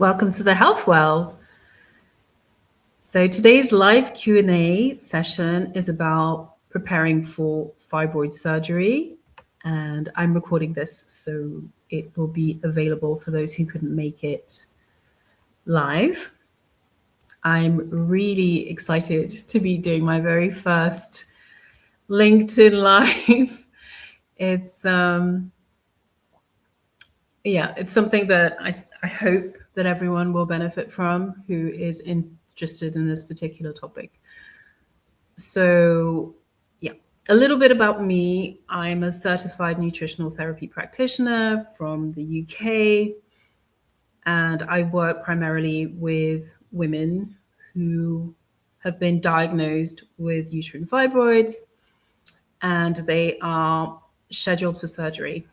Welcome to the Health Well. So today's live Q&A session is about preparing for fibroid surgery, and I'm recording this so it will be available for those who couldn't make it live. I'm really excited to be doing my very first LinkedIn Live. It's something that I hope that everyone will benefit from who is interested in this particular topic. So, a little bit about me. I'm a certified nutritional therapy practitioner from the UK, and I work primarily with women who have been diagnosed with uterine fibroids, and they are scheduled for surgery.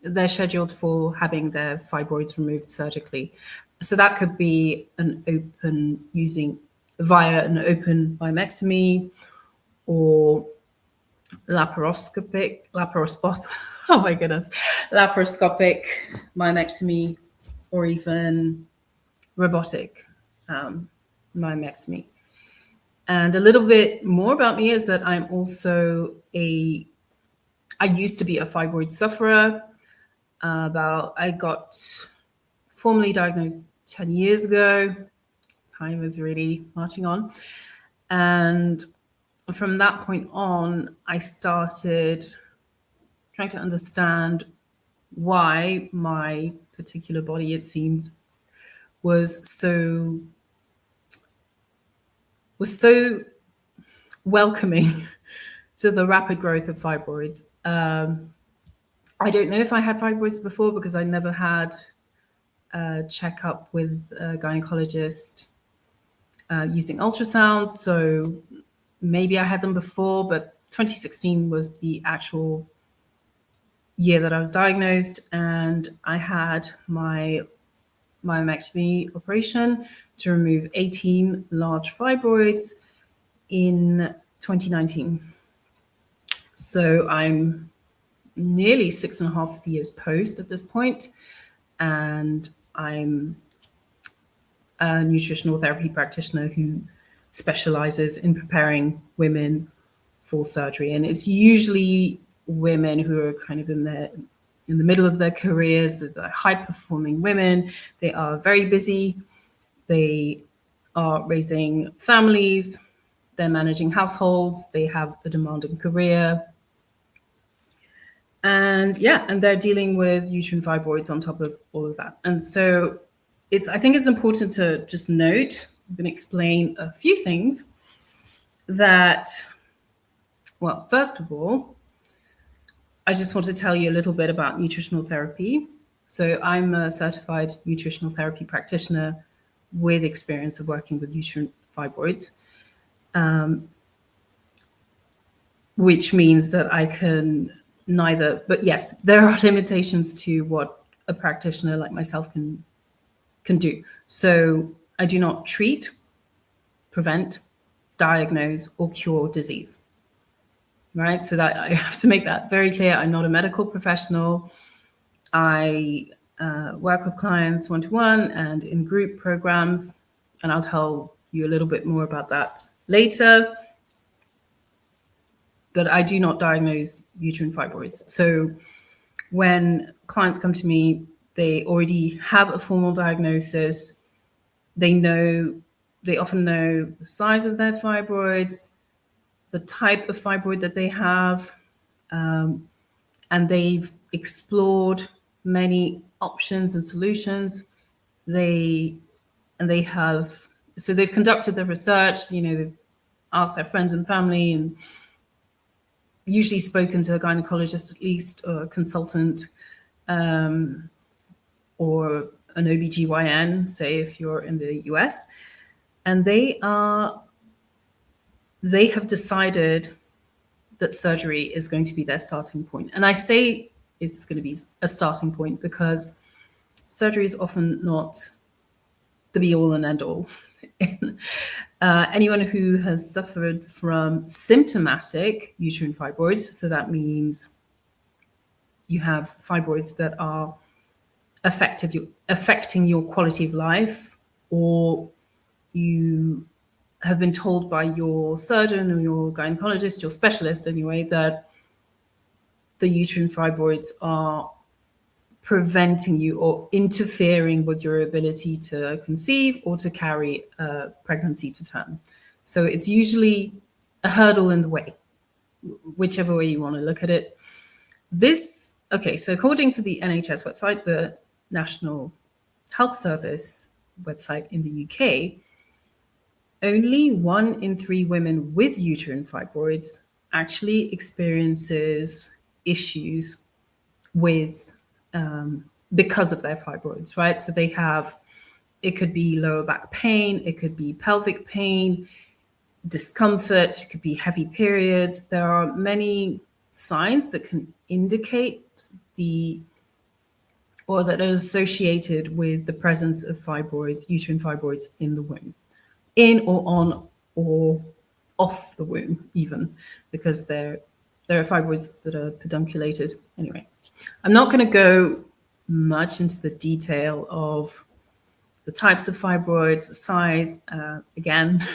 They're scheduled for having their fibroids removed surgically. So that could be via an open myomectomy or laparoscopic myomectomy, or even robotic myomectomy. And a little bit more about me is that I'm also I used to be a fibroid sufferer. I got formally diagnosed 10 years ago. Time is really marching on. And from that point on, I started trying to understand why my particular body, it seems, was so welcoming to the rapid growth of fibroids. I don't know if I had fibroids before because I never had a checkup with a gynecologist using ultrasound. So maybe I had them before, but 2016 was the actual year that I was diagnosed, and I had my myomectomy operation to remove 18 large fibroids in 2019. So I'm nearly 6.5 years post at this point, and I'm a nutritional therapy practitioner who specializes in preparing women for surgery. And it's usually women who are kind of in the middle of their careers. They're high-performing women. They are very busy. They are raising families. They're managing households. They have a demanding career. And they're dealing with uterine fibroids on top of all of that. And so I think it's important to just note, I'm going to explain a few things that, well, first of all, I just want to tell you a little bit about nutritional therapy. So I'm a certified nutritional therapy practitioner with experience of working with uterine fibroids, which means that I can but yes, there are limitations to what a practitioner like myself can do. So I do not treat, prevent, diagnose, or cure disease. Right? So that I have to make that very clear. I'm not a medical professional. I work with clients one-to-one and in group programs, and I'll tell you a little bit more about that later. But I do not diagnose uterine fibroids. So when clients come to me, they already have a formal diagnosis. They often know the size of their fibroids, the type of fibroid that they have, and they've explored many options and solutions. They've conducted the research, they've asked their friends and family, and usually spoken to a gynecologist at least, or a consultant, or an OBGYN, say if you're in the US, and they have decided that surgery is going to be their starting point. And I say it's going to be a starting point because surgery is often not the be-all and end-all. Anyone who has suffered from symptomatic uterine fibroids, so that means you have fibroids that are affecting your quality of life, or you have been told by your surgeon or your gynecologist, your specialist anyway, that the uterine fibroids are preventing you or interfering with your ability to conceive or to carry a pregnancy to term. So it's usually a hurdle in the way, whichever way you want to look at it. So according to the NHS website, the National Health Service website in the UK, only 1 in 3 women with uterine fibroids actually experiences issues with because of their fibroids, right? So it could be lower back pain, it could be pelvic pain, discomfort, it could be heavy periods. There are many signs that can indicate that are associated with the presence of fibroids, uterine fibroids in the womb, in or on or off the womb even, because there are fibroids that are pedunculated. Anyway, I'm not going to go much into the detail of the types of fibroids, the size. Again,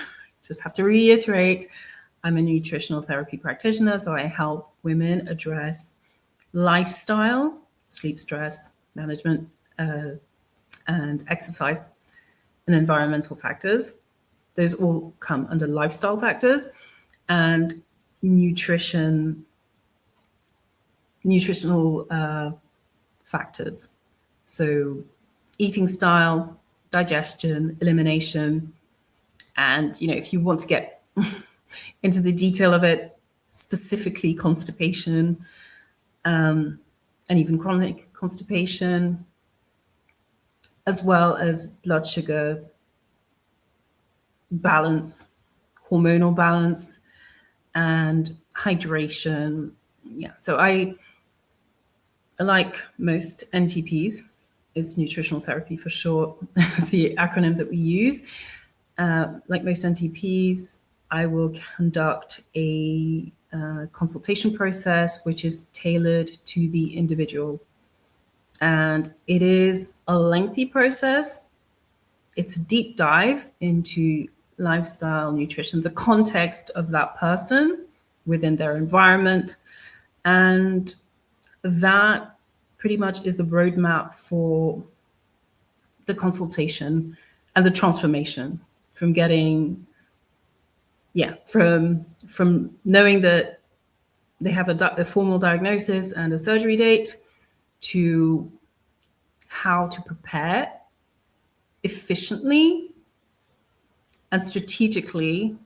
just have to reiterate, I'm a nutritional therapy practitioner, so I help women address lifestyle, sleep, stress management, and exercise and environmental factors. Those all come under lifestyle factors, and nutritional factors. So eating style, digestion, elimination, and if you want to get into the detail of it, specifically constipation, and even chronic constipation, as well as blood sugar balance, hormonal balance, and hydration. Yeah, so I, like most NTPs, it's nutritional therapy for short, is the acronym that we use. Like most NTPs, I will conduct a consultation process which is tailored to the individual. And it is a lengthy process. It's a deep dive into lifestyle, nutrition, the context of that person within their environment. And that pretty much is the roadmap for the consultation and the transformation from getting, from knowing that they have a formal diagnosis and a surgery date, to how to prepare efficiently and strategically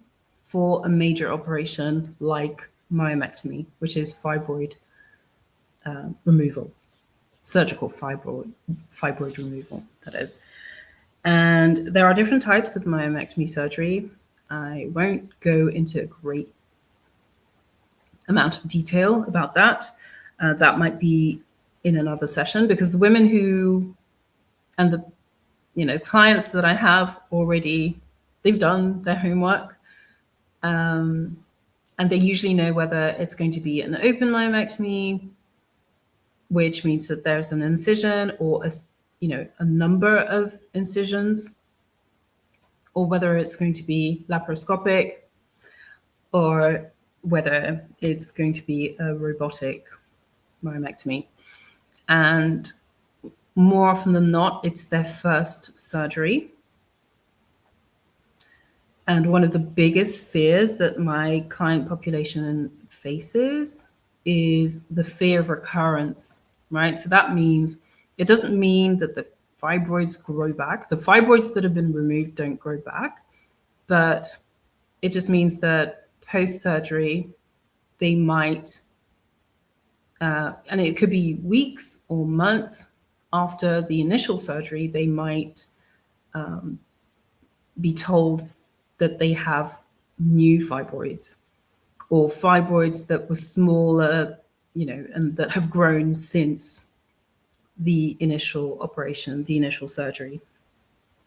for a major operation like myomectomy, which is fibroid removal, surgical fibroid removal, that is. And there are different types of myomectomy surgery. I won't go into a great amount of detail about that. That might be in another session, because the women and the clients that I have already, they've done their homework, and they usually know whether it's going to be an open myomectomy, which means that there's an incision or a number of incisions, or whether it's going to be laparoscopic, or whether it's going to be a robotic myomectomy. And more often than not, it's their first surgery. And one of the biggest fears that my client population faces is the fear of recurrence, right? So that means, it doesn't mean that the fibroids grow back. The fibroids that have been removed don't grow back, but it just means that post-surgery, they might, and it could be weeks or months after the initial surgery, they might be told that they have new fibroids, or fibroids that were smaller, and that have grown since the initial operation, the initial surgery.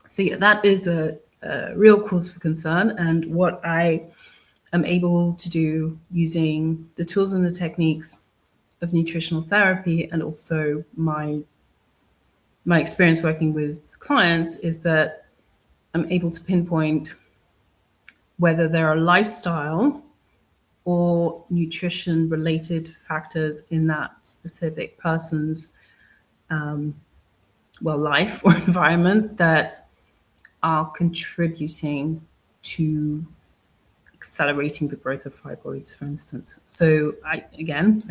So that is a real cause for concern. And what I am able to do using the tools and the techniques of nutritional therapy, and also my my experience working with clients is that I'm able to pinpoint whether there are lifestyle or nutrition related factors in that specific person's life or environment that are contributing to accelerating the growth of fibroids, for instance. So I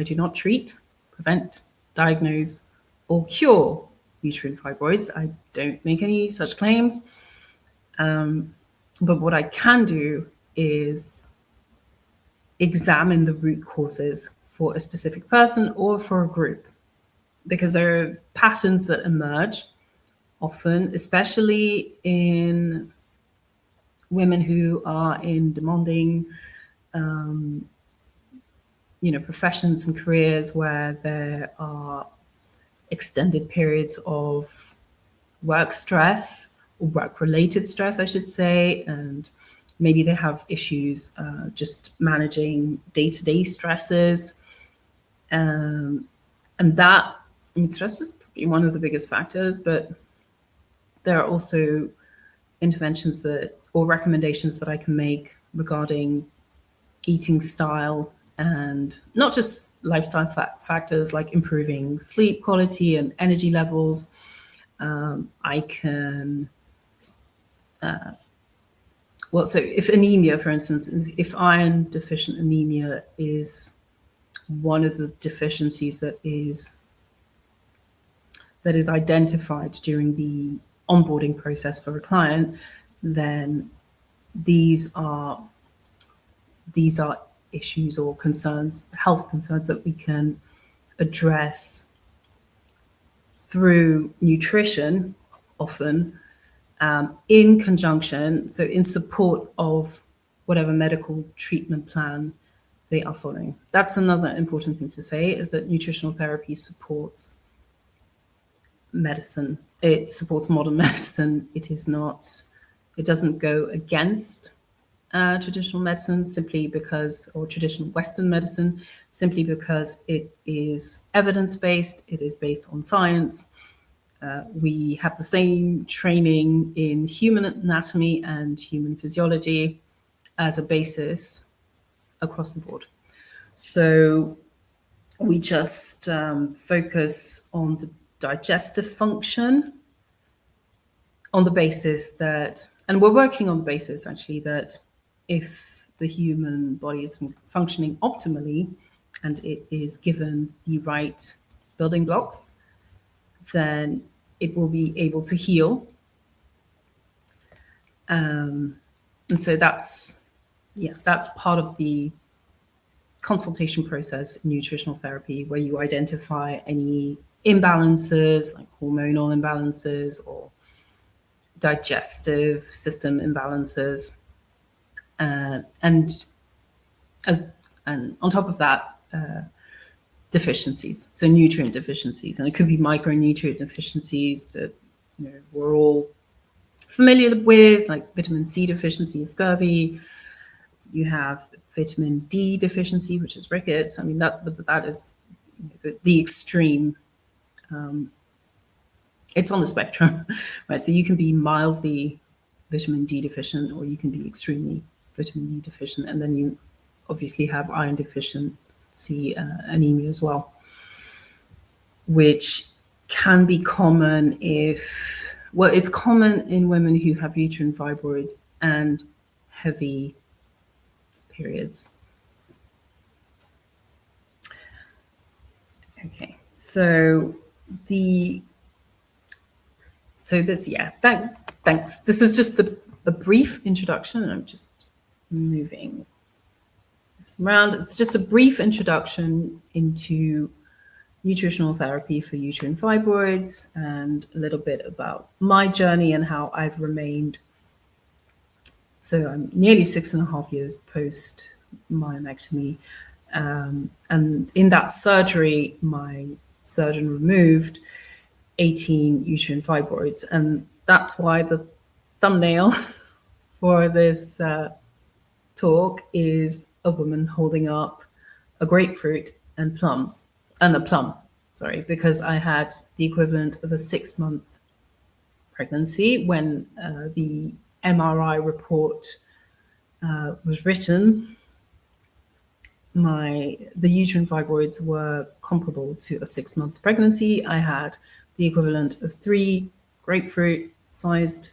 do not treat, prevent, diagnose, or cure uterine fibroids. I don't make any such claims. But what I can do is examine the root causes for a specific person or for a group, because there are patterns that emerge often, especially in women who are in demanding, professions and careers where there are extended periods of work stress or work-related stress, I should say, and maybe they have issues just managing day-to-day stresses. And that, stress is probably one of the biggest factors, but there are also interventions or recommendations that I can make regarding eating style, and not just lifestyle factors like improving sleep quality and energy levels. I can, so if anemia, for instance, if iron deficient anemia is one of the deficiencies that is identified during the onboarding process for a client, then these are issues or concerns, health concerns, that we can address through nutrition, often in conjunction, so in support of whatever medical treatment plan they are following. That's another important thing to say, is that nutritional therapy supports medicine. It supports modern medicine. It doesn't go against traditional medicine or traditional Western medicine, simply because it is evidence-based, it is based on science. We have the same training in human anatomy and human physiology as a basis across the board. So we just focus on the digestive function on the basis that, and we're working on the basis actually, that if the human body is functioning optimally and it is given the right building blocks, then it will be able to heal. And so that's part of the consultation process in nutritional therapy, where you identify any imbalances, like hormonal imbalances or digestive system imbalances, and on top of that, deficiencies, so nutrient deficiencies, and it could be micronutrient deficiencies that we're all familiar with, like vitamin C deficiency, scurvy. You have vitamin D deficiency, which is rickets. That is the extreme. It's on the spectrum, right? So you can be mildly vitamin D deficient, or you can be extremely vitamin D deficient, and then you obviously have iron deficiency, anemia as well, which can be common it's common in women who have uterine fibroids and heavy periods. Okay, thanks. This is just a brief introduction, and I'm just moving this around. It's just a brief introduction into nutritional therapy for uterine fibroids, and a little bit about my journey and how I've remained. So I'm nearly 6.5 years post myomectomy, and in that surgery, my surgeon removed 18 uterine fibroids, and that's why the thumbnail for this talk is a woman holding up a grapefruit and a plum. because I had the equivalent of a 6-month pregnancy when the MRI report was written. The uterine fibroids were comparable to a 6-month pregnancy. I had the equivalent of 3 grapefruit-sized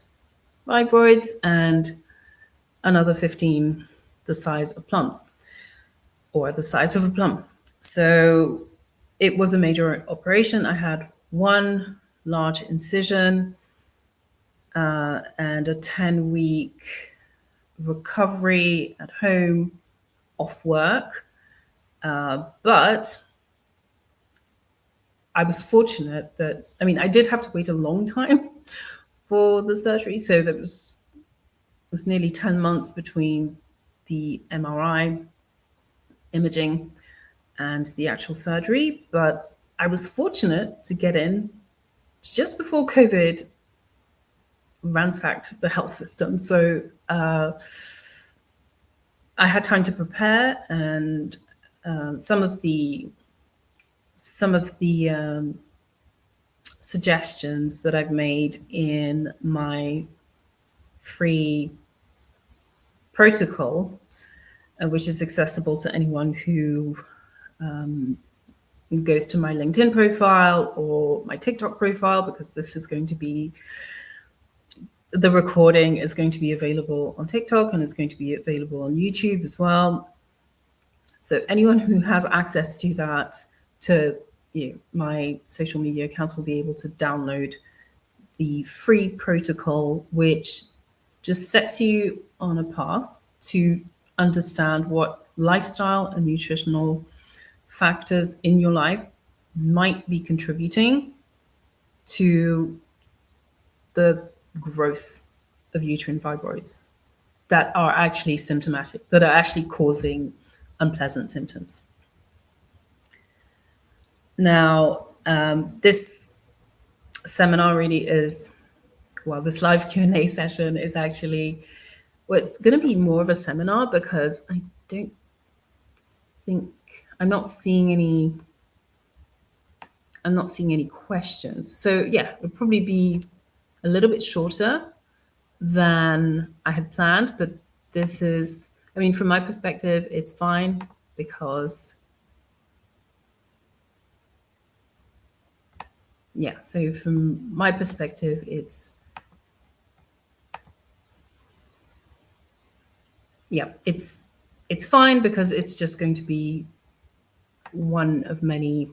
fibroids and another 15 the size of plums, or the size of a plum. So it was a major operation. I had 1 large incision and a 10-week recovery at home, off work. But I was fortunate that, I did have to wait a long time for the surgery. So it was nearly 10 months between the MRI imaging and the actual surgery. But I was fortunate to get in just before COVID ransacked the health system. So I had time to prepare, and some of the suggestions that I've made in my free protocol, which is accessible to anyone who goes to my LinkedIn profile or my TikTok profile, because the recording is going to be available on TikTok and it's going to be available on YouTube as well. So anyone who has access to that, my social media accounts, will be able to download the free protocol, which just sets you on a path to understand what lifestyle and nutritional factors in your life might be contributing to the growth of uterine fibroids that are actually symptomatic, that are actually causing unpleasant symptoms. Now, this seminar really is, this live Q&A session is actually, it's going to be more of a seminar, because I'm not seeing any questions. So yeah, it'll probably be a little bit shorter than I had planned, but this is, from my perspective, it's fine, because so from my perspective, it's fine, because it's just going to be one of many,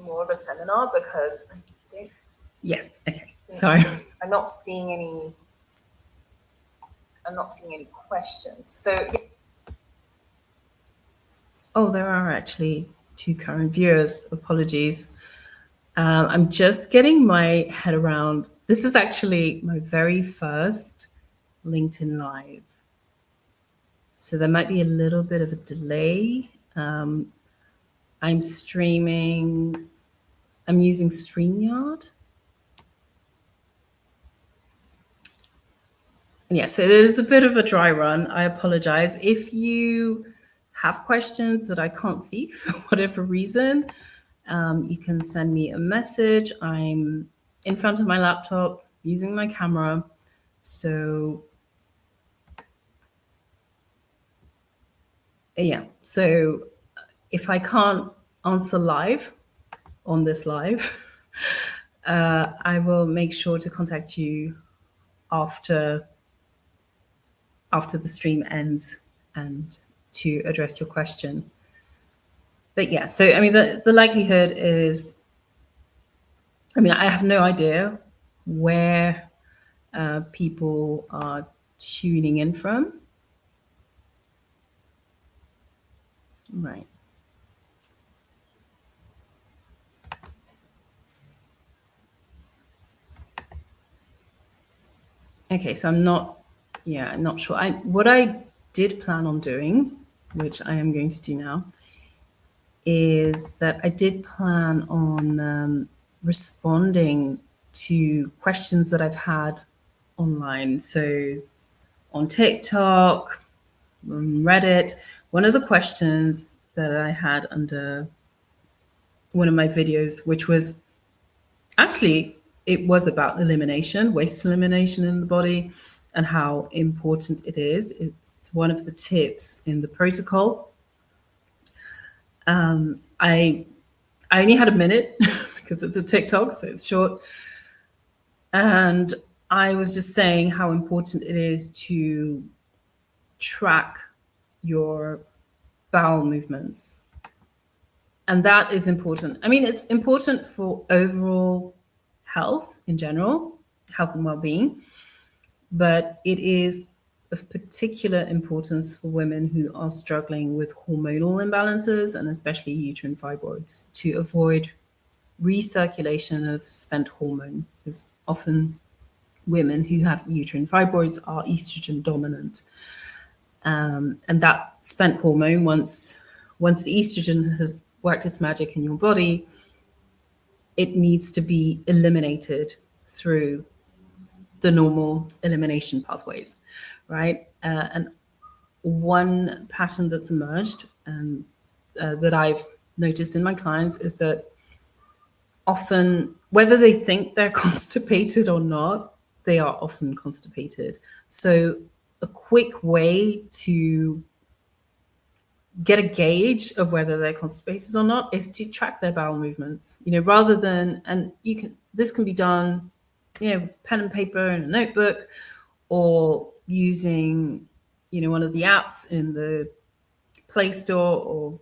more of a seminar, because sorry, I'm not seeing any questions. So there are actually 2 current viewers. Apologies. I'm just getting my head around. This is actually my very first LinkedIn Live. So there might be a little bit of a delay. I'm streaming. I'm using StreamYard. So there's a bit of a dry run. I apologize. If you have questions that I can't see for whatever reason, you can send me a message. I'm in front of my laptop using my camera. So so if I can't answer live on this live, I will make sure to contact you after the stream ends and to address your question. But so the likelihood is, I have no idea where people are tuning in from. Right. Okay, so I'm not sure. What I did plan on doing, which I am going to do now, is that I did plan on responding to questions that I've had online. So on TikTok, on Reddit, one of the questions that I had under one of my videos, which was actually, it was about elimination, waste elimination in the body, and how important it is. It's one of the tips in the protocol. I only had a minute because it's a TikTok, so it's short. And I was just saying how important it is to track your bowel movements. And that is important. I mean, it's important for overall health in general, health and well-being, but it is of particular importance for women who are struggling with hormonal imbalances and especially uterine fibroids, to avoid recirculation of spent hormone, because often women who have uterine fibroids are estrogen dominant. And that spent hormone, once the estrogen has worked its magic in your body, it needs to be eliminated through the normal elimination pathways, right? And one pattern that's emerged and that I've noticed in my clients is that often, whether they think they're constipated or not, they are often constipated. So a quick way to get a gauge of whether they're constipated or not is to track their bowel movements, rather than, and this can be done, pen and paper and a notebook, or using, one of the apps in the Play Store or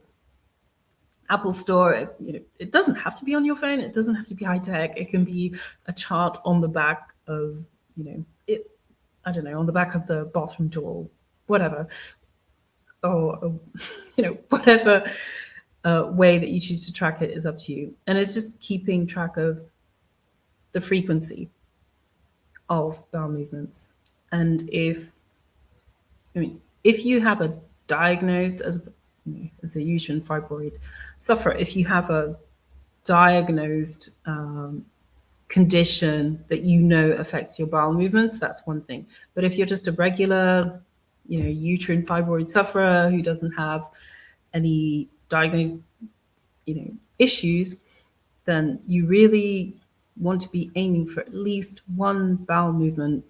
Apple Store. It doesn't have to be on your phone. It doesn't have to be high tech. It can be a chart on the back of, on the back of the bathroom door, whatever. Or, whatever way that you choose to track it is up to you. And it's just keeping track of the frequency of bowel movements. And if you have a diagnosed as a uterine fibroid sufferer, if you have a diagnosed condition that affects your bowel movements, that's one thing. But if you're just a regular uterine fibroid sufferer who doesn't have any diagnosed, issues, then you really want to be aiming for at least one bowel movement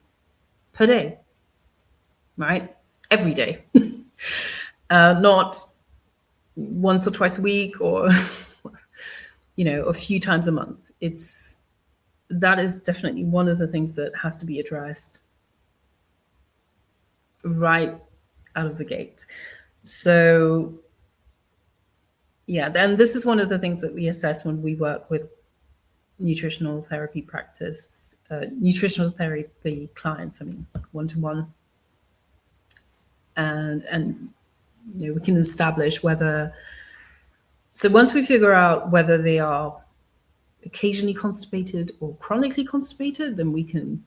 per day, right? Every day, not once or twice a week or, a few times a month. That is definitely one of the things that has to be addressed right out of the gate. So yeah, then this is one of the things that we assess when we work with nutritional therapy nutritional therapy clients, one-to-one. And we can establish whether, so once we figure out whether they are occasionally constipated or chronically constipated, then we can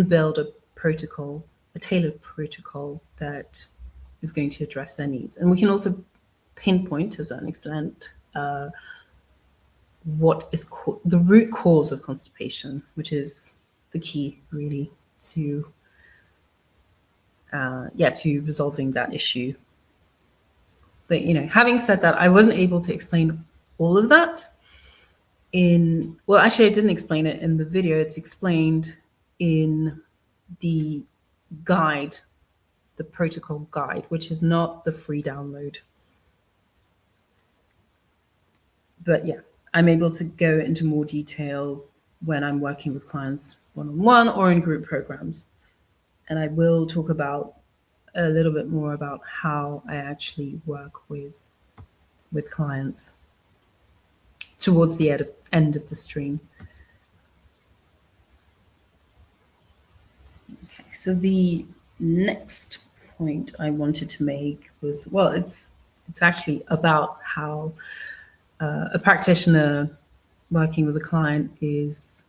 build a protocol, a tailored protocol that is going to address their needs. And we can also pinpoint to a certain extent what is the root cause of constipation, which is the key really to resolving that issue. But having said that, I wasn't able to explain all of that I didn't explain it in the video. It's explained in the guide, the protocol guide, which is not the free download. But yeah, I'm able to go into more detail when I'm working with clients one-on-one or in group programs. And I will talk about a little bit more about how I actually work with clients towards the end of the stream. Okay, so the next point I wanted to make was, it's actually about how a practitioner working with a client is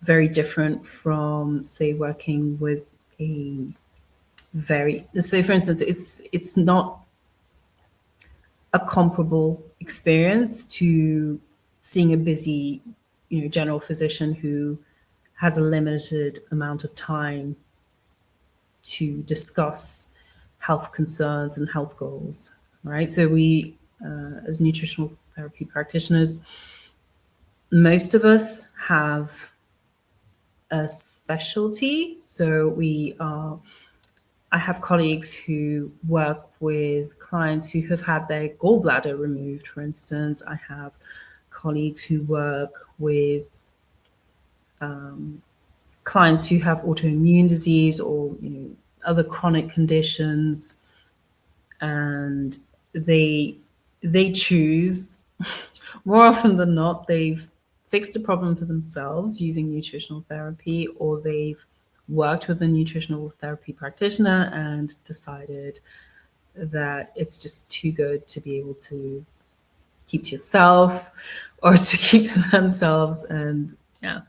very different from, say, working with for instance, it's not a comparable experience to seeing a busy, general physician who has a limited amount of time to discuss health concerns and health goals, right? So we, as nutritional therapy practitioners, most of us have a specialty. So I have colleagues who work with clients who have had their gallbladder removed, for instance. I have colleagues who work with clients who have autoimmune disease or other chronic conditions, and they choose more often than not they've fixed a problem for themselves using nutritional therapy, or they've worked with a nutritional therapy practitioner and decided that it's just too good to be able to keep to yourself or to keep to themselves, and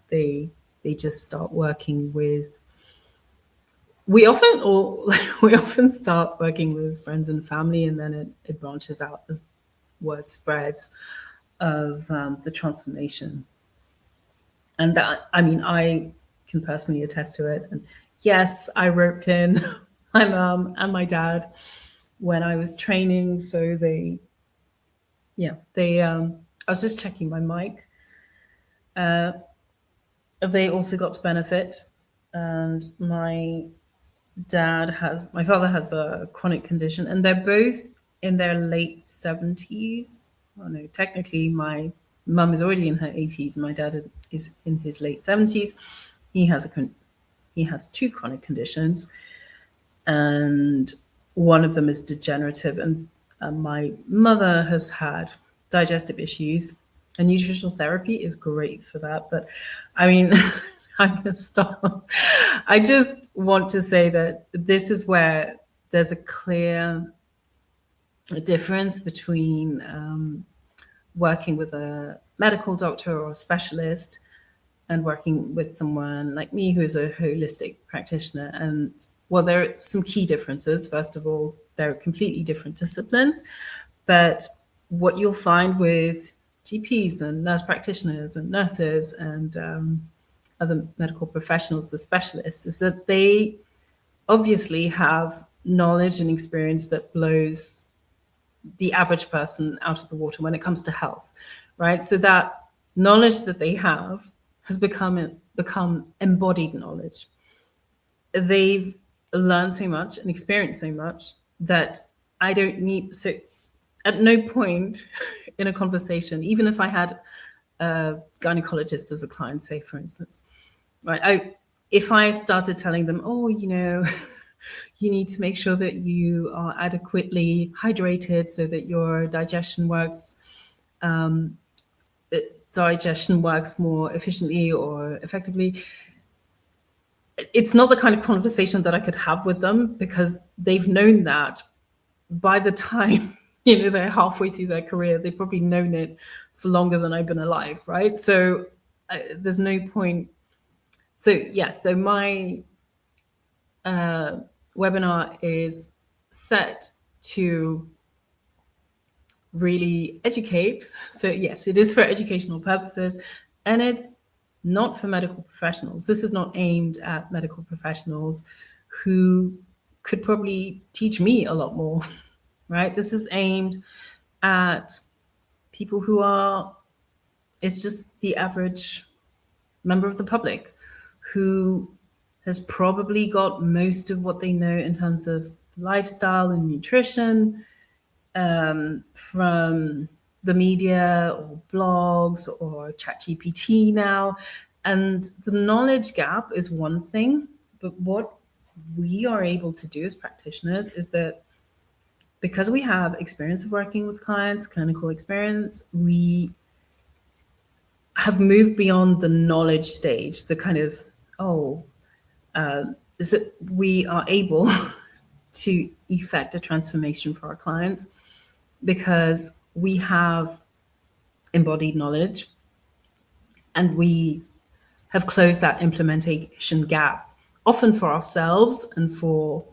they just start working with we often start working with friends and family, and then it branches out as word spreads of the transformation. And that, I mean, I can personally attest to it. And yes, I roped in my mum and my dad when I was training. So they, I was just checking my mic. They also got to benefit. And my father has a chronic condition, and they're both in their late 70s. Oh no, technically my mum is already in her 80s, and my dad is in his late 70s. He has two chronic conditions, and one of them is degenerative, and my mother has had digestive issues, and nutritional therapy is great for that. But I mean, I'm going to stop. I just want to say that this is where there's a clear difference between working with a medical doctor or a specialist and working with someone like me who is a holistic practitioner. And well, there are some key differences. First of all, they're completely different disciplines. But what you'll find with GPs and nurse practitioners and nurses and other medical professionals, the specialists, is that they obviously have knowledge and experience that blows the average person out of the water when it comes to health, right? So that knowledge that they have has become embodied knowledge. They've learned so much and experienced so much that I don't need. So at no point in a conversation, even if I had a gynecologist as a client, say, for instance, right? If I started telling them, oh, you need to make sure that you are adequately hydrated so that your digestion works more efficiently or effectively. It's not the kind of conversation that I could have with them, because they've known that by the time they're halfway through their career. They've probably known it for longer than I've been alive, right? So there's no point. So yes, so my webinar is set to really educate. So yes, it is for educational purposes, and it's not for medical professionals. This is not aimed at medical professionals who could probably teach me a lot more, right? This is aimed at people who it's just the average member of the public who has probably got most of what they know in terms of lifestyle and nutrition from the media or blogs or ChatGPT now. And the knowledge gap is one thing, but what we are able to do as practitioners is that because we have experience of working with clients, clinical experience, we have moved beyond the knowledge stage, the kind of, is that we are able to effect a transformation for our clients because we have embodied knowledge and we have closed that implementation gap, often for ourselves and for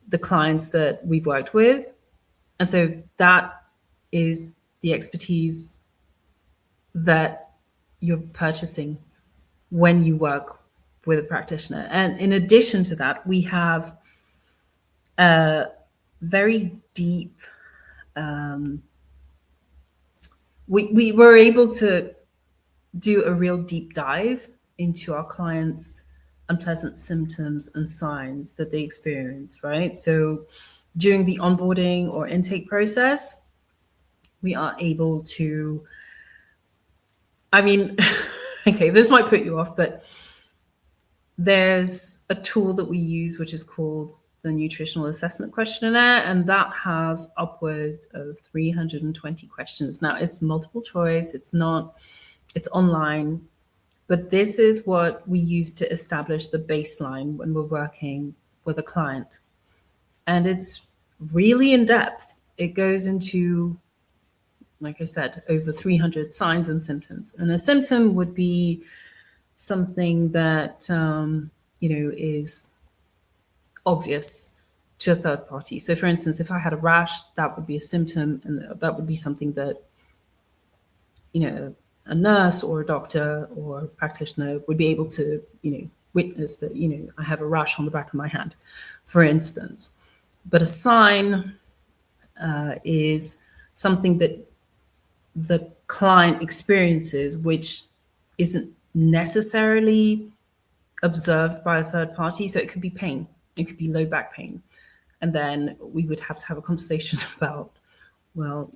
the clients that we've worked with. And so that is the expertise that you're purchasing when you work with a practitioner. And in addition to that, we have a very deep we were able to do a real deep dive into our clients' unpleasant symptoms and signs that they experience, right? So during the onboarding or intake process, we are able to, I mean, okay, this might put you off, but there's a tool that we use which is called the Nutritional Assessment Questionnaire, and that has upwards of 320 questions. Now, it's multiple choice, it's online, but this is what we use to establish the baseline when we're working with a client. And it's really in depth. It goes into, like I said, over 300 signs and symptoms. And a symptom would be something that, is obvious to a third party. So for instance, if I had a rash, that would be a symptom, and that would be something that, a nurse or a doctor or a practitioner would be able to, witness that, I have a rash on the back of my hand, for instance. But a sign is something that the client experiences, which isn't necessarily observed by a third party. So it could be pain, it could be low back pain. And then we would have to have a conversation about, well,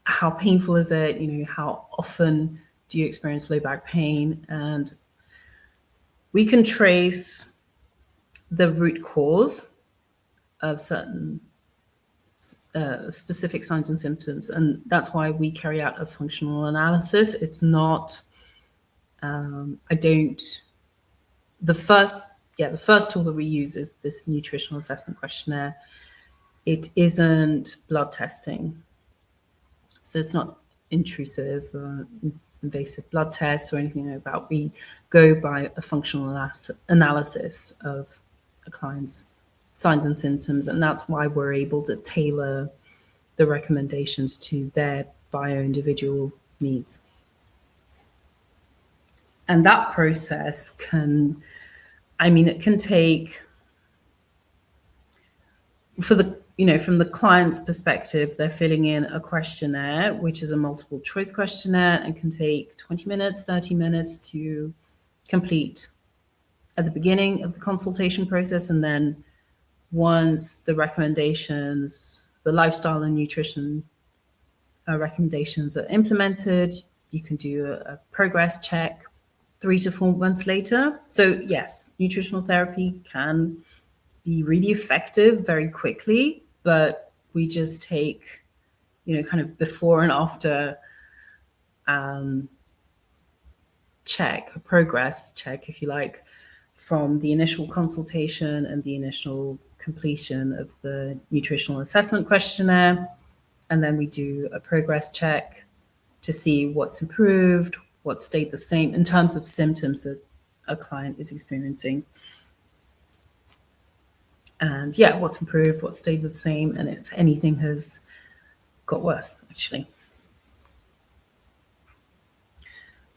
how painful is it? How often do you experience low back pain? And we can trace the root cause of certain specific signs and symptoms. And that's why we carry out a functional analysis. It's not, the first tool that we use is this nutritional assessment questionnaire. It isn't blood testing. So it's not intrusive or invasive blood tests or anything like that. We go by a functional analysis of a client's signs and symptoms. And that's why we're able to tailor the recommendations to their bio-individual needs. And that process it can take, from the client's perspective, they're filling in a questionnaire, which is a multiple choice questionnaire, and can take 20 minutes, 30 minutes to complete at the beginning of the consultation process. And then once the recommendations, the lifestyle and nutrition recommendations are implemented, you can do a progress check 3 to 4 months later. So yes, nutritional therapy can be really effective very quickly, but we just take, kind of before and after check, a progress check, if you like, from the initial consultation and the initial completion of the nutritional assessment questionnaire. And then we do a progress check to see what's improved, what stayed the same in terms of symptoms that a client is experiencing. And what's improved, what stayed the same, and if anything has got worse, actually.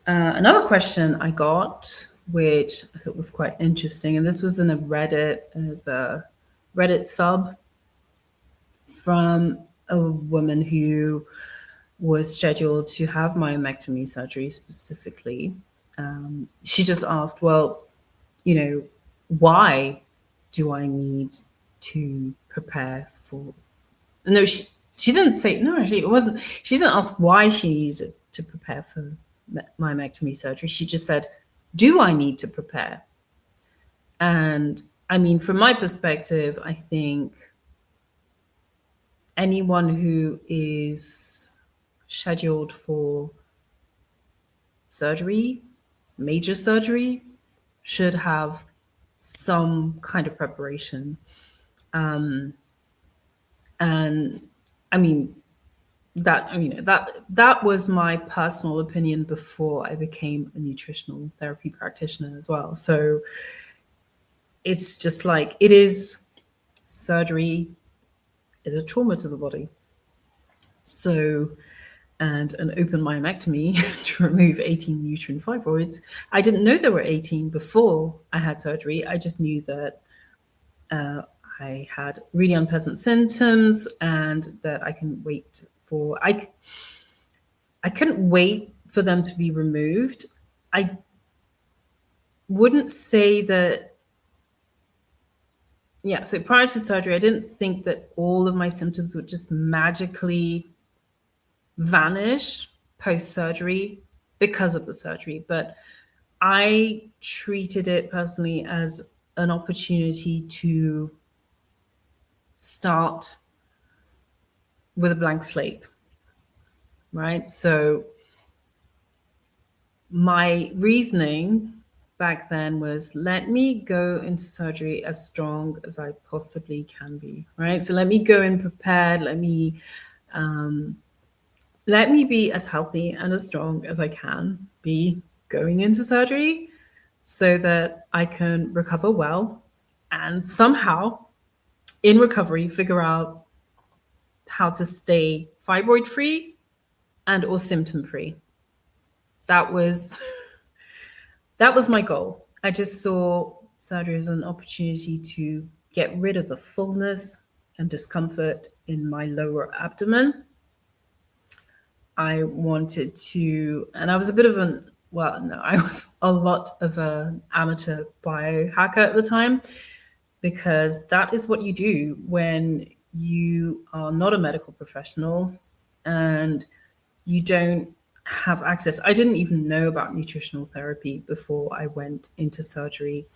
Another question I got, which I thought was quite interesting, and this was in a Reddit sub from a woman who was scheduled to have myomectomy surgery specifically. She just asked, well, why do I need to prepare for? No, she didn't say, no, actually it wasn't. She didn't ask why she needed to prepare for myomectomy surgery. She just said, do I need to prepare? And from my perspective, I think anyone who is scheduled for surgery, major surgery, should have some kind of preparation. And that was my personal opinion before I became a nutritional therapy practitioner as well. So it's just like, it is, surgery is a trauma to the body. So, and an open myomectomy to remove 18 uterine fibroids. I didn't know there were 18 before I had surgery. I just knew that I had really unpleasant symptoms and that I can wait for, I couldn't wait for them to be removed. I wouldn't say that, yeah, so prior to surgery, I didn't think that all of my symptoms would just magically vanish post-surgery because of the surgery. But I treated it personally as an opportunity to start with a blank slate, right? So my reasoning back then was, let me go into surgery as strong as I possibly can be, right? So let me go in prepared. Let me be as healthy and as strong as I can be going into surgery so that I can recover well and somehow in recovery figure out how to stay fibroid free and or symptom free. That was my goal. I just saw surgery as an opportunity to get rid of the fullness and discomfort in my lower abdomen. I wanted to, and I was a bit of an, well, no, I was a lot of an amateur biohacker at the time, because that is what you do when you are not a medical professional and you don't have access. I didn't even know about nutritional therapy before I went into surgery.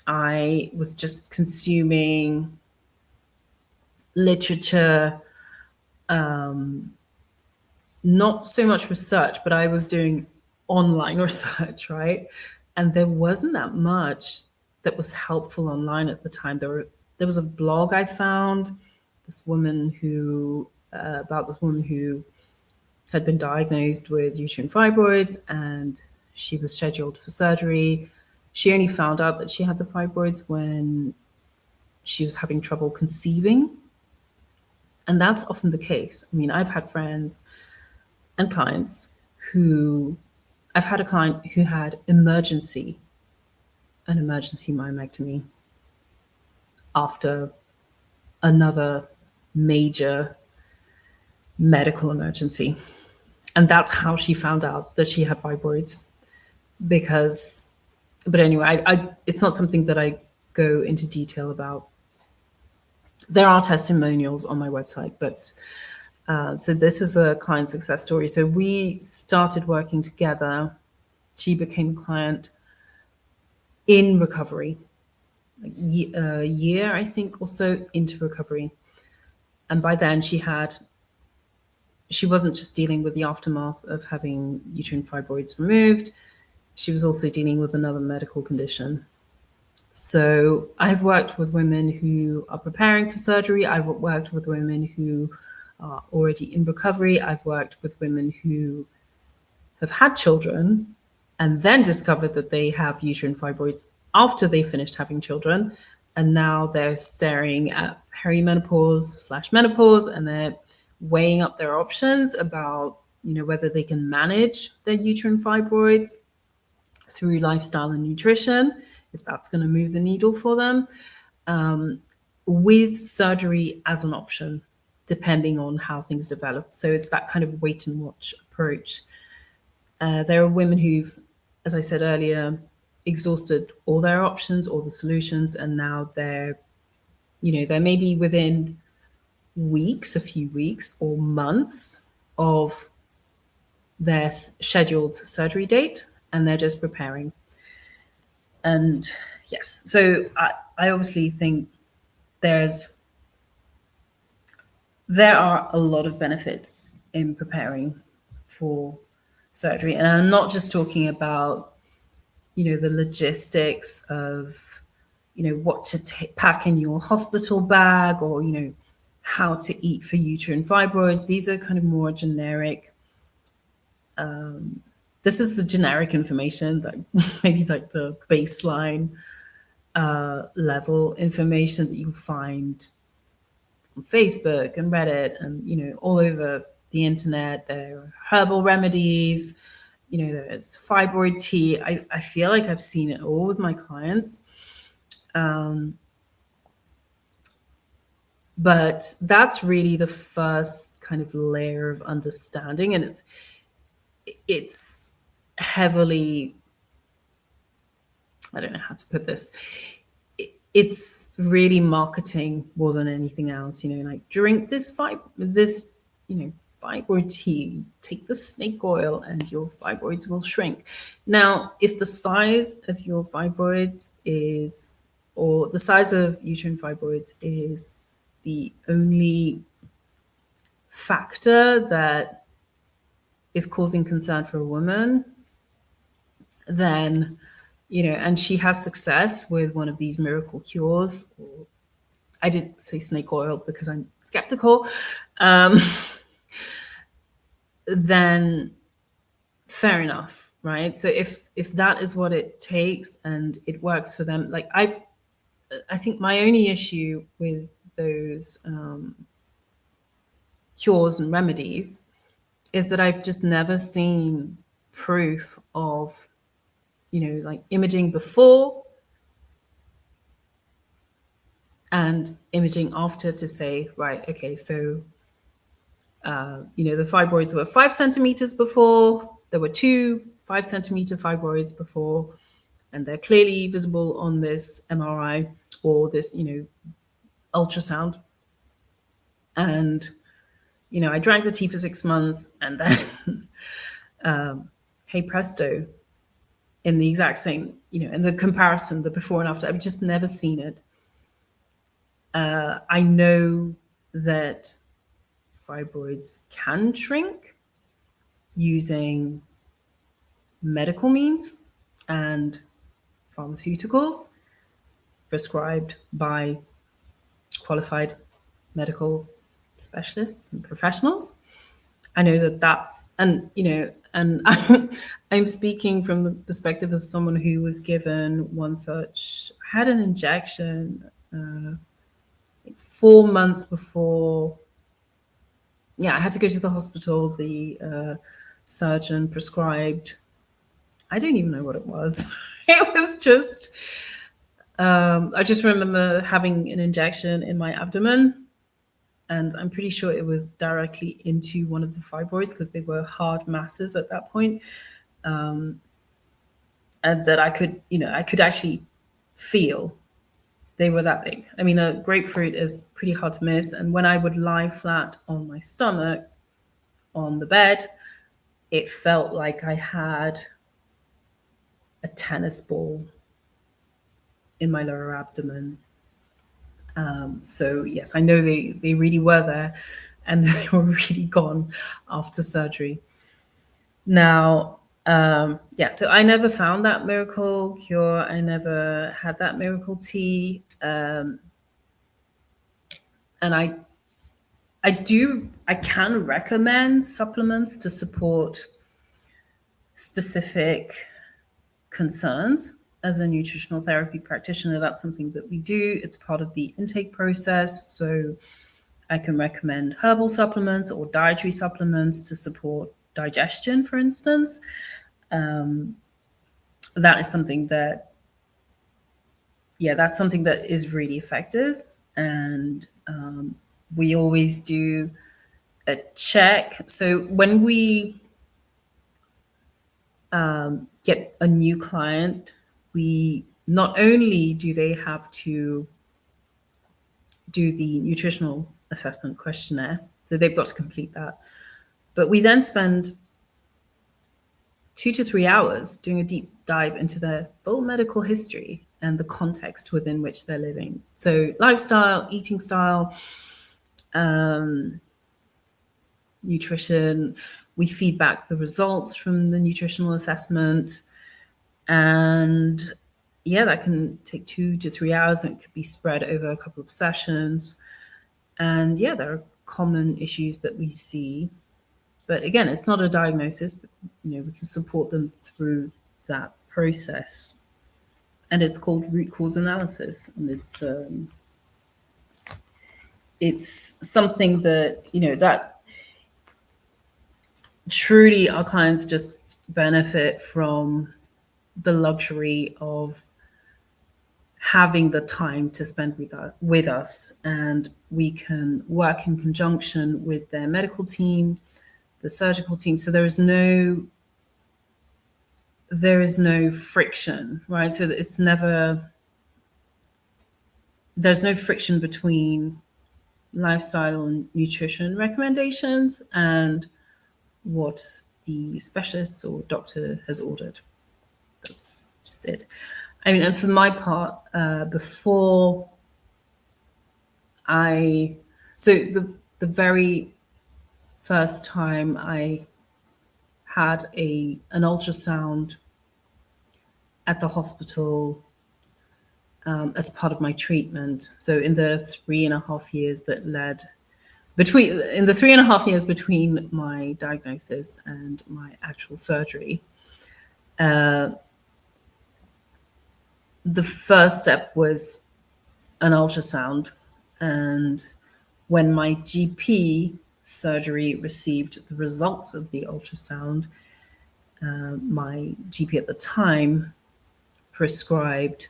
I was just consuming literature, not so much research, but I was doing online research, right? And there wasn't that much that was helpful online at the time. There was a blog I found, about this woman who had been diagnosed with uterine fibroids, and she was scheduled for surgery. She only found out that she had the fibroids when she was having trouble conceiving. And that's often the case. I mean, I've had friends and clients I've had a client who had an emergency myomectomy after another major medical emergency. And that's how she found out that she had fibroids. But anyway, it's not something that I go into detail about. There are testimonials on my website, but so this is a client success story. So we started working together. She became a client in recovery, a year, I think, or so into recovery. And by then she wasn't just dealing with the aftermath of having uterine fibroids removed. She was also dealing with another medical condition. So I've worked with women who are preparing for surgery. I've worked with women who are already in recovery. I've worked with women who have had children and then discovered that they have uterine fibroids after they finished having children. And now they're staring at perimenopause/menopause, and they're weighing up their options about, whether they can manage their uterine fibroids through lifestyle and nutrition, if that's going to move the needle for them, with surgery as an option, depending on how things develop. So it's that kind of wait and watch approach. There are women who've, as I said earlier, exhausted all their options, all the solutions, and now they're maybe within weeks, a few weeks or months of their scheduled surgery date, and they're just preparing. And yes, so I obviously think there are a lot of benefits in preparing for surgery. And I'm not just talking about, the logistics of, what to pack in your hospital bag, or, how to eat for uterine fibroids. These are kind of more generic. This is the generic information, that maybe like the baseline level information that you'll find on Facebook and Reddit and, all over the internet. There are herbal remedies, there's fibroid tea. I feel like I've seen it all with my clients. But that's really the first kind of layer of understanding, and it's heavily, I don't know how to put this, it's really marketing more than anything else, like drink this fibroid tea, take the snake oil and your fibroids will shrink. Now, if the size of your fibroids is, or the size of uterine fibroids is the only factor that is causing concern for a woman, then, and she has success with one of these miracle cures, or I did say snake oil because I'm skeptical, then fair enough, right? So if that is what it takes and it works for them, like I think my only issue with those cures and remedies is that I've just never seen proof of, like imaging before and imaging after to say, right, okay, so, the fibroids were 5 centimeters before, there were 2 5-centimeter fibroids before, and they're clearly visible on this MRI or this, ultrasound. And, I drank the tea for 6 months and then, hey presto, in the exact same, in the comparison, the before and after, I've just never seen it. I know that fibroids can shrink using medical means and pharmaceuticals prescribed by qualified medical specialists and professionals. I know that that's, and, and I'm speaking from the perspective of someone who was given one such, had an injection 4 months before. Yeah, I had to go to the hospital. The surgeon prescribed, I don't even know what it was. It was just, I just remember having an injection in my abdomen, and I'm pretty sure it was directly into one of the fibroids because they were hard masses at that point. And that I could, I could actually feel they were that big. I mean, a grapefruit is pretty hard to miss. And when I would lie flat on my stomach on the bed, it felt like I had a tennis ball in my lower abdomen. So yes, I know they really were there, and they were really gone after surgery. Now, so I never found that miracle cure. I never had that miracle tea. And I can recommend supplements to support specific concerns. As a nutritional therapy practitioner, that's something that we do. It's part of the intake process. So I can recommend herbal supplements or dietary supplements to support digestion, for instance. That is something that, that's something that is really effective. And we always do a check. So when we get a new client, we not only do they have to do the nutritional assessment questionnaire, so they've got to complete that, but we then spend 2 to 3 hours doing a deep dive into their full medical history and the context within which they're living. So lifestyle, eating style, nutrition. We feed back the results from the nutritional assessment. And that can take 2 to 3 hours, and it could be spread over a couple of sessions. And there are common issues that we see. But again, it's not a diagnosis, but we can support them through that process. And it's called root cause analysis. And it's something that, that truly our clients just benefit from the luxury of having the time to spend with us, and we can work in conjunction with their medical team, the surgical team. So there is no friction, right? So it's never, there's no friction between lifestyle and nutrition recommendations and what the specialist or doctor has ordered. That's just it. I mean, and for my part, before so the very first time I had an ultrasound at the hospital as part of my treatment. So in the 3.5 years that led in the 3.5 years between my diagnosis and my actual surgery, the first step was an ultrasound. And when my GP surgery received the results of the ultrasound, my GP at the time prescribed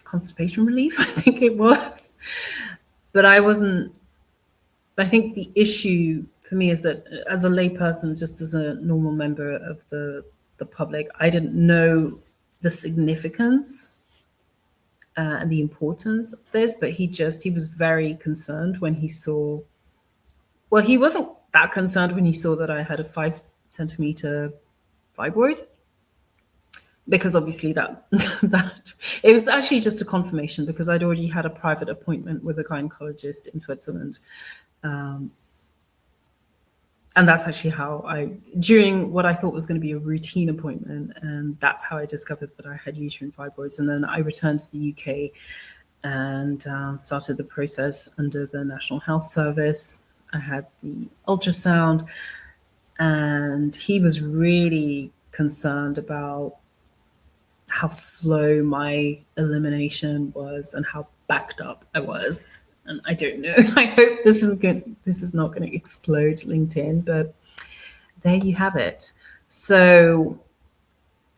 constipation relief, I think it was. But I think the issue for me is that as a layperson, just as a normal member of the public, I didn't know the significance and the importance of this, but he was very concerned when he saw, well, he wasn't that concerned when he saw that I had a 5-centimeter fibroid, because obviously that it was actually just a confirmation, because I'd already had a private appointment with a gynecologist in Switzerland. And that's actually how during what I thought was going to be a routine appointment, and that's how I discovered that I had uterine fibroids. And then I returned to the UK and started the process under the National Health Service. I had the ultrasound, and he was really concerned about how slow my elimination was and how backed up I was. And I don't know, I hope this is not going to explode LinkedIn, but there you have it. So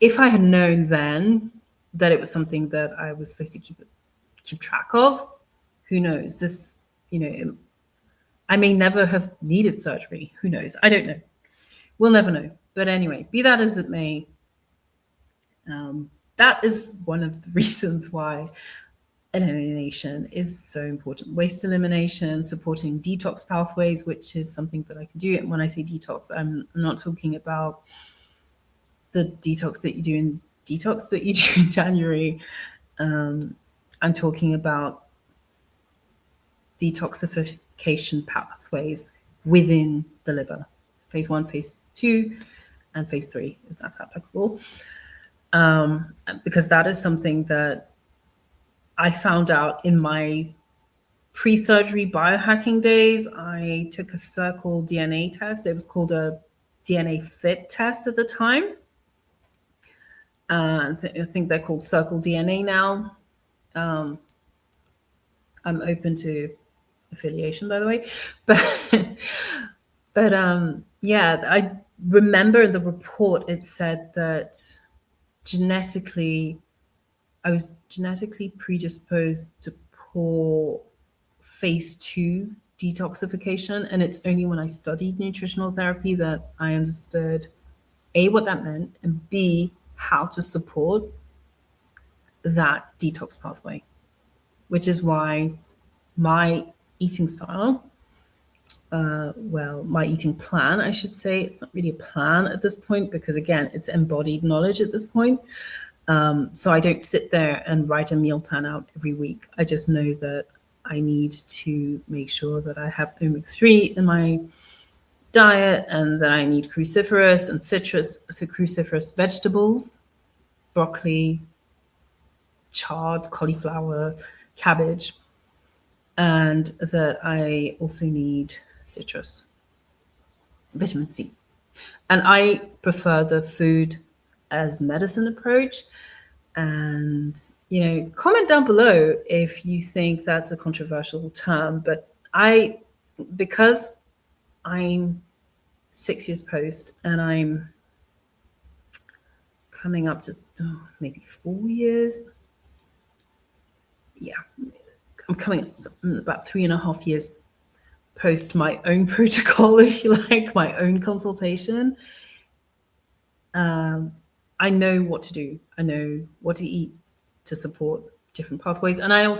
if I had known then that it was something that I was supposed to keep track of, who knows? This, I may never have needed surgery. Who knows? I don't know. We'll never know. But anyway, be that as it may, that is one of the reasons why elimination is so important. Waste elimination, supporting detox pathways, which is something that I can do. And when I say detox, I'm not talking about the detox that you do in January. I'm talking about detoxification pathways within the liver. Phase 1, phase 2, and phase 3, if that's applicable. Because that is something that I found out in my pre-surgery biohacking days. I took a Circle DNA test. It was called a DNA fit test at the time. I think they're called Circle DNA now. I'm open to affiliation, by the way. But yeah, I remember in the report it said that I was genetically predisposed to poor phase 2 detoxification. And it's only when I studied nutritional therapy that I understood A, what that meant, and B, how to support that detox pathway, which is why my eating style, my eating plan, I should say, it's not really a plan at this point, because again, it's embodied knowledge at this point. So I don't sit there and write a meal plan out every week. I just know that I need to make sure that I have omega-3 in my diet, and that I need cruciferous and citrus, so cruciferous vegetables, broccoli, chard, cauliflower, cabbage, and that I also need citrus, vitamin C. And I prefer the food as medicine approach. And, comment down below if you think that's a controversial term, but because I'm 6 years post and I'm coming up to maybe 4 years. Yeah, I'm coming up about 3.5 years post my own protocol, if you like, my own consultation. I know what to do. I know what to eat to support different pathways. And I'm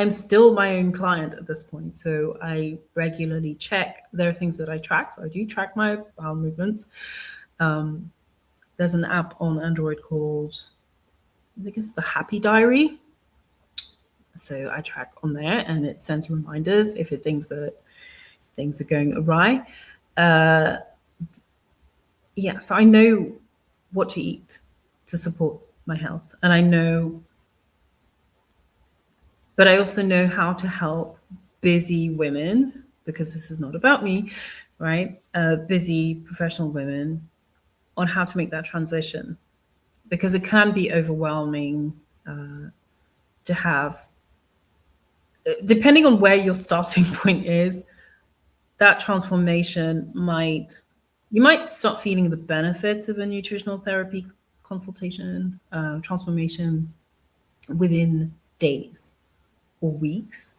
still my own client at this point. So I regularly check. There are things that I track. So I do track my bowel movements. There's an app on Android called, I think it's the Happy Diary. So I track on there and it sends reminders if it thinks that things are going awry. Yeah, so I know what to eat to support my health. And I know, but I also know how to help busy women, because this is not about me, right? Busy professional women on how to make that transition, because it can be overwhelming to have, depending on where your starting point is, that transformation you might start feeling the benefits of a nutritional therapy consultation, transformation within days or weeks,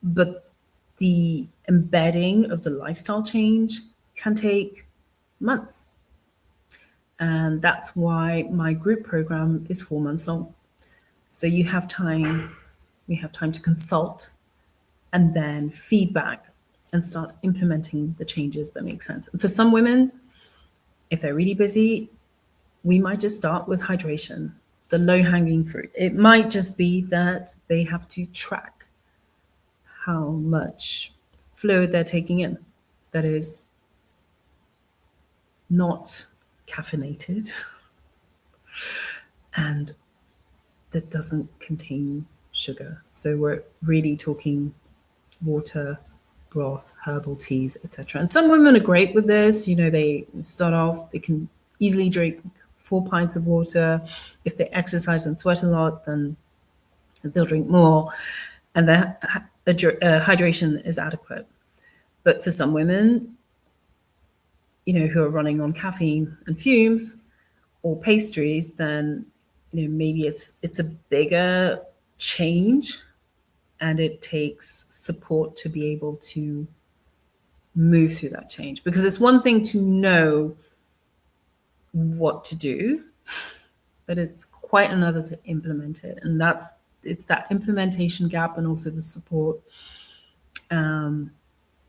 but the embedding of the lifestyle change can take months. And that's why my group program is 4 months long. So we have time to consult and then feedback and start implementing the changes that make sense. And for some women, if they're really busy, we might just start with hydration, the low-hanging fruit. It might just be that they have to track how much fluid they're taking in that is not caffeinated and that doesn't contain sugar. So we're really talking water, broth, herbal teas, etc. And some women are great with this. They start off, they can easily drink 4 pints of water. If they exercise and sweat a lot, then they'll drink more, and their hydration is adequate. But for some women, who are running on caffeine and fumes or pastries, then maybe it's a bigger change, and it takes support to be able to move through that change. Because it's one thing to know what to do, but it's quite another to implement it. And it's that implementation gap and also the support of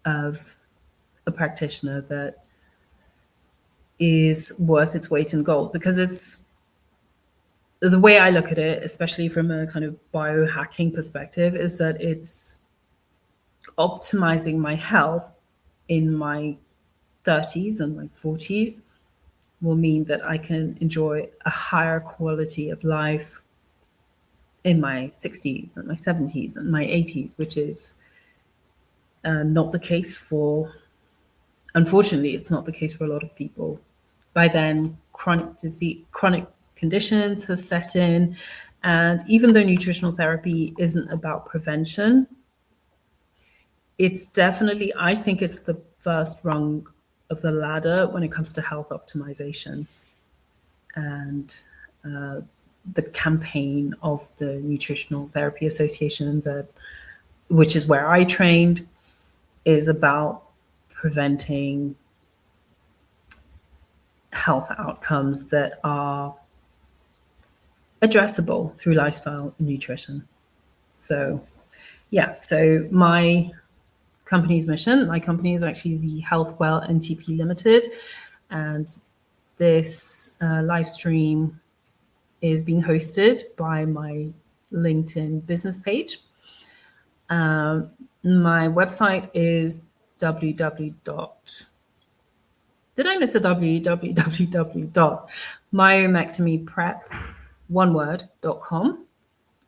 a practitioner that is worth its weight in gold. Because it's the way I look at it, especially from a kind of biohacking perspective, is that it's optimizing my health in my 30s and my 40s will mean that I can enjoy a higher quality of life in my 60s and my 70s and my 80s, which is not the case unfortunately, it's not the case for a lot of people. By then, chronic conditions have set in. And even though nutritional therapy isn't about prevention, it's definitely, I think it's the first rung of the ladder when it comes to health optimization. And the campaign of the Nutritional Therapy Association, which is where I trained, is about preventing health outcomes that are addressable through lifestyle and nutrition. So my company's mission, my company is actually the Health Well NTP Limited, and this live stream is being hosted by my LinkedIn business page. My website is www.myomectomyprep.com.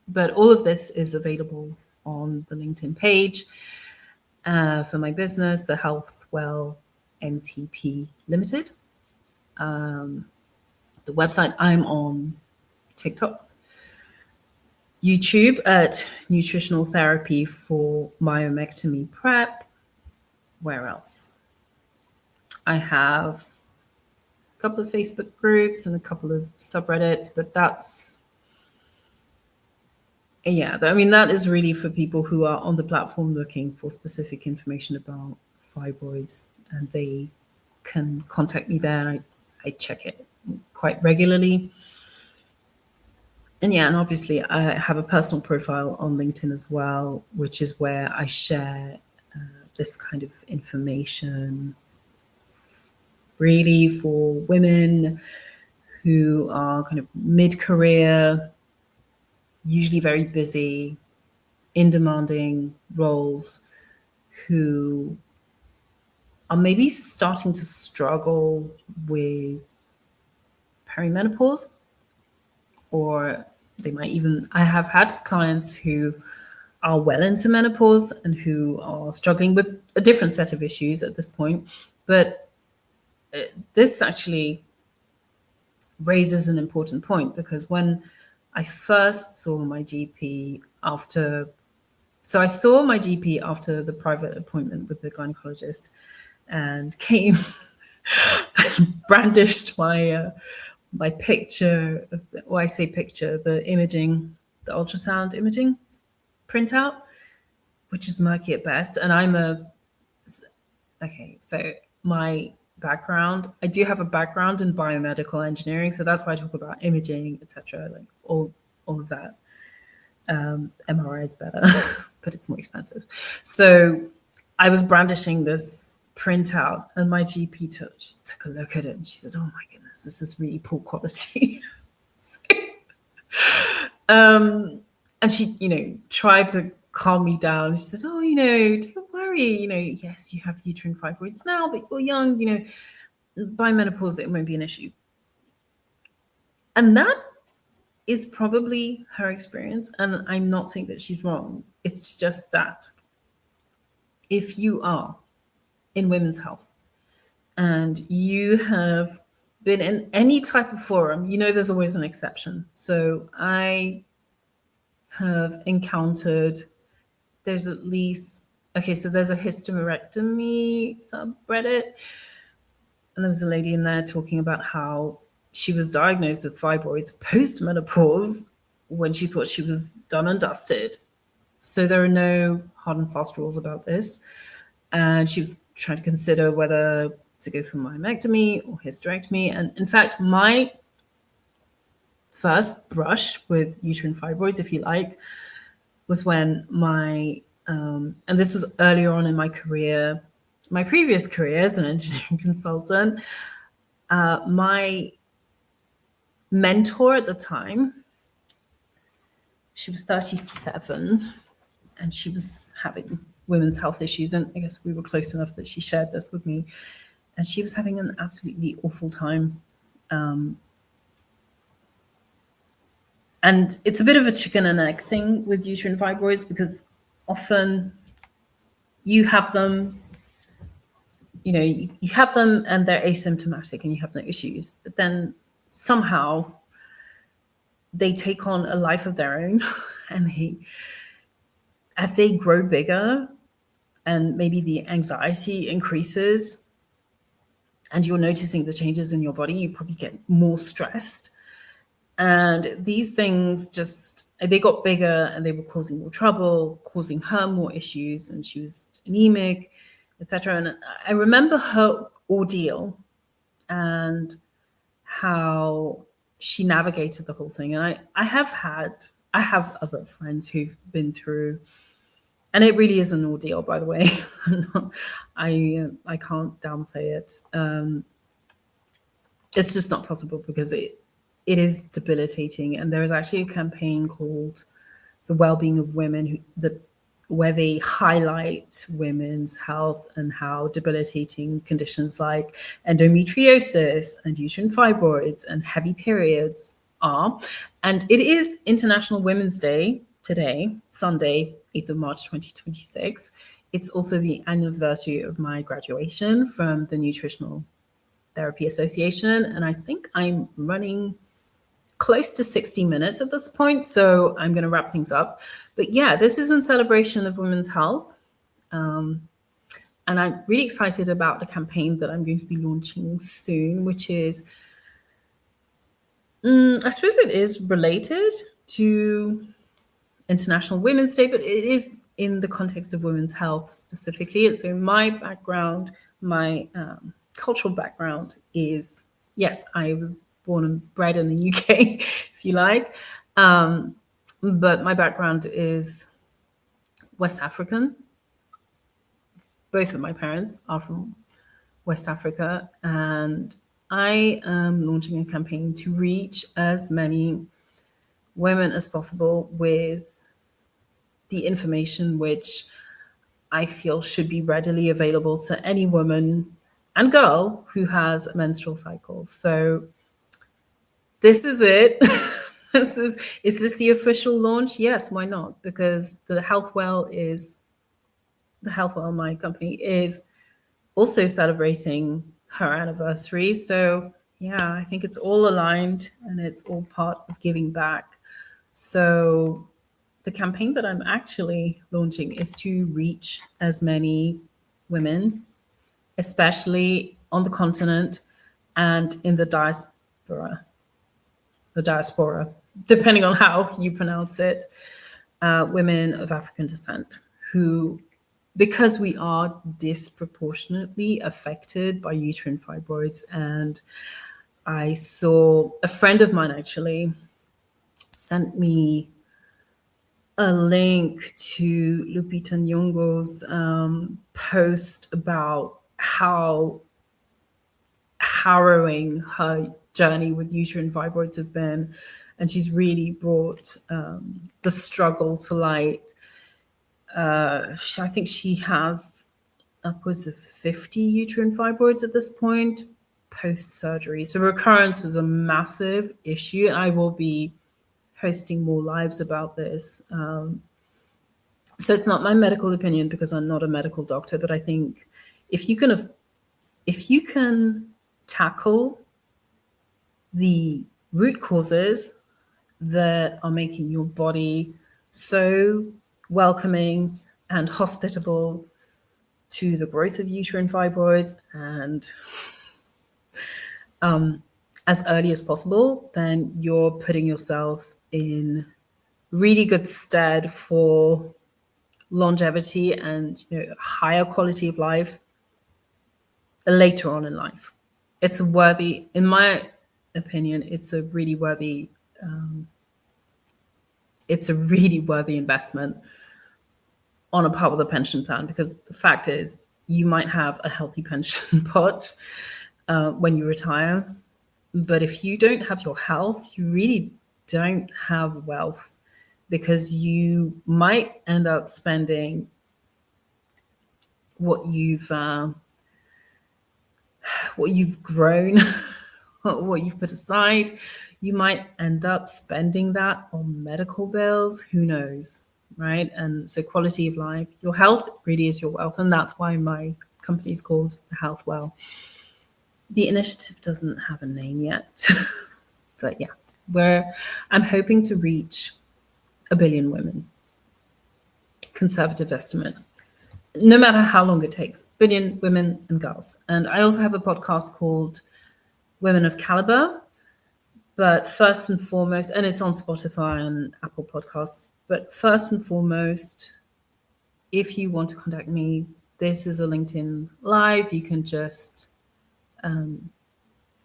But all of this is available on the LinkedIn page for my business, the Health Well NTP Limited. The website, I'm on TikTok, YouTube at Nutritional Therapy for Myomectomy Prep. Where else? I have couple of Facebook groups and a couple of subreddits, but that's, yeah, I mean, that is really for people who are on the platform looking for specific information about fibroids, and they can contact me there, and I check it quite regularly. And yeah, and obviously I have a personal profile on LinkedIn as well, which is where I share this kind of information really for women who are kind of mid-career, usually very busy, in demanding roles, who are maybe starting to struggle with perimenopause, or they might even, I have had clients who are well into menopause and who are struggling with a different set of issues at this point. But this actually raises an important point, because when I first saw my GP after, so I saw my GP after the private appointment with the gynecologist, and came and brandished my my picture, I say picture, the imaging, the ultrasound imaging printout, which is murky at best. And okay, so my background, I do have a background in biomedical engineering, so that's why I talk about imaging, etc., like all of that. MRI is better, but it's more expensive. So I was brandishing this printout, and my GP took a look at it, and she said, "Oh my goodness, this is really poor quality." And she, tried to calm me down. She said, "Oh, don't worry. Yes, you have uterine fibroids now, but you're young. By menopause, it won't be an issue." And that is probably her experience. And I'm not saying that she's wrong. It's just that if you are in women's health and you have been in any type of forum, there's always an exception. So I have encountered, there's at least, so there's a hysterectomy subreddit, and there was a lady in there talking about how she was diagnosed with fibroids post-menopause when she thought she was done and dusted. So there are no hard and fast rules about this. And she was trying to consider whether to go for myomectomy or hysterectomy. And in fact, my first brush with uterine fibroids, if you like, was when and this was earlier on in my career, my previous career as an engineering consultant. My mentor at the time, she was 37, and she was having women's health issues, and I guess we were close enough that she shared this with me, and she was having an absolutely awful time. And it's a bit of a chicken and egg thing with uterine fibroids, because often you have them, you have them and they're asymptomatic and you have no issues, but then somehow they take on a life of their own, and as they grow bigger and maybe the anxiety increases and you're noticing the changes in your body, you probably get more stressed. And these things they got bigger, and they were causing more trouble, causing her more issues, and she was anemic, etc. And I remember her ordeal and how she navigated the whole thing. And I have other friends who've been through, and it really is an ordeal, by the way. I can't downplay it. It's just not possible, because it is debilitating. And there is actually a campaign called The Wellbeing of Women, where they highlight women's health and how debilitating conditions like endometriosis and uterine fibroids and heavy periods are. And it is International Women's Day today, Sunday, 8th of March, 2026. It's also the anniversary of my graduation from the Nutritional Therapy Association. And I think I'm running close to 60 minutes at this point, so I'm going to wrap things up. But yeah, this is in celebration of women's health. And I'm really excited about the campaign that I'm going to be launching soon, which is, I suppose it is related to International Women's Day, but it is in the context of women's health specifically. And so my background, my cultural background is, yes, I was born and bred in the UK, if you like. But my background is West African. Both of my parents are from West Africa. And I am launching a campaign to reach as many women as possible with the information which I feel should be readily available to any woman and girl who has a menstrual cycle. So this is it. Is this the official launch? Yes, why not? Because the Healthwell, my company, is also celebrating her anniversary. So yeah, I think it's all aligned and it's all part of giving back. So the campaign that I'm actually launching is to reach as many women, especially on the continent and in the diaspora, depending on how you pronounce it, women of African descent who, because we are disproportionately affected by uterine fibroids. And I saw a friend of mine actually sent me a link to Lupita Nyong'o's post about how harrowing her journey with uterine fibroids has been. And she's really brought the struggle to light. I think she has upwards of 50 uterine fibroids at this point post-surgery. So recurrence is a massive issue. And I will be hosting more lives about this. So it's not my medical opinion because I'm not a medical doctor, but I think if you can tackle the root causes that are making your body so welcoming and hospitable to the growth of uterine fibroids and as early as possible, then you're putting yourself in really good stead for longevity and higher quality of life later on in life. It's a worthy, in my opinion, it's a really worthy investment on a par with a pension plan, because the fact is you might have a healthy pension pot when you retire, but if you don't have your health, you really don't have wealth, because you might end up spending what you've grown, what you've put aside. You might end up spending that on medical bills. Who knows, right? And so quality of life, your health really is your wealth. And that's why my company is called the Healthwell. The initiative doesn't have a name yet, but yeah, I'm hoping to reach 1 billion women. Conservative estimate. No matter how long it takes, 1 billion women and girls. And I also have a podcast called Women of Caliber. But first and foremost, and it's on Spotify and Apple Podcasts, but first and foremost, if you want to contact me, this is a LinkedIn Live. You can just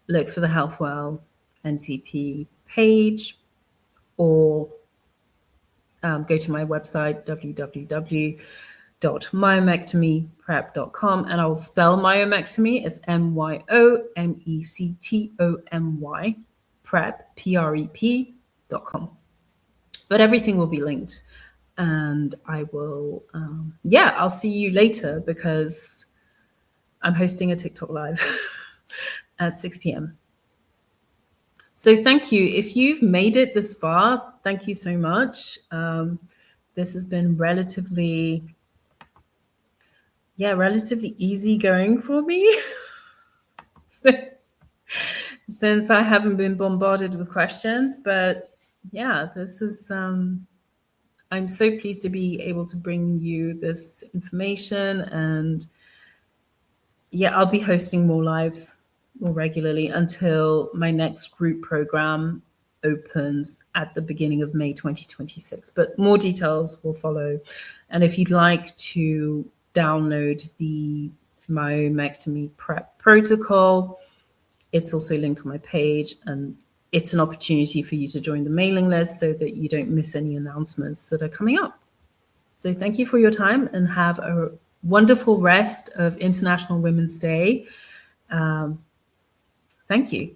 look for the Healthwell NTP page, or go to my website, www.myomectomyprep.com, and I'll spell myomectomy as MYOMECTOMY, prep, PREP.com. But everything will be linked. And I will, I'll see you later, because I'm hosting a TikTok Live at 6 p.m. So thank you. If you've made it this far, thank you so much. This has been relatively easy going for me since I haven't been bombarded with questions. But yeah, this is, I'm so pleased to be able to bring you this information and yeah, I'll be hosting more lives more regularly until my next group program opens at the beginning of May 2026. But more details will follow. And if you'd like to download the myomectomy prep protocol, it's also linked on my page, and it's an opportunity for you to join the mailing list so that you don't miss any announcements that are coming up. So thank you for your time, and have a wonderful rest of International Women's Day. Thank you.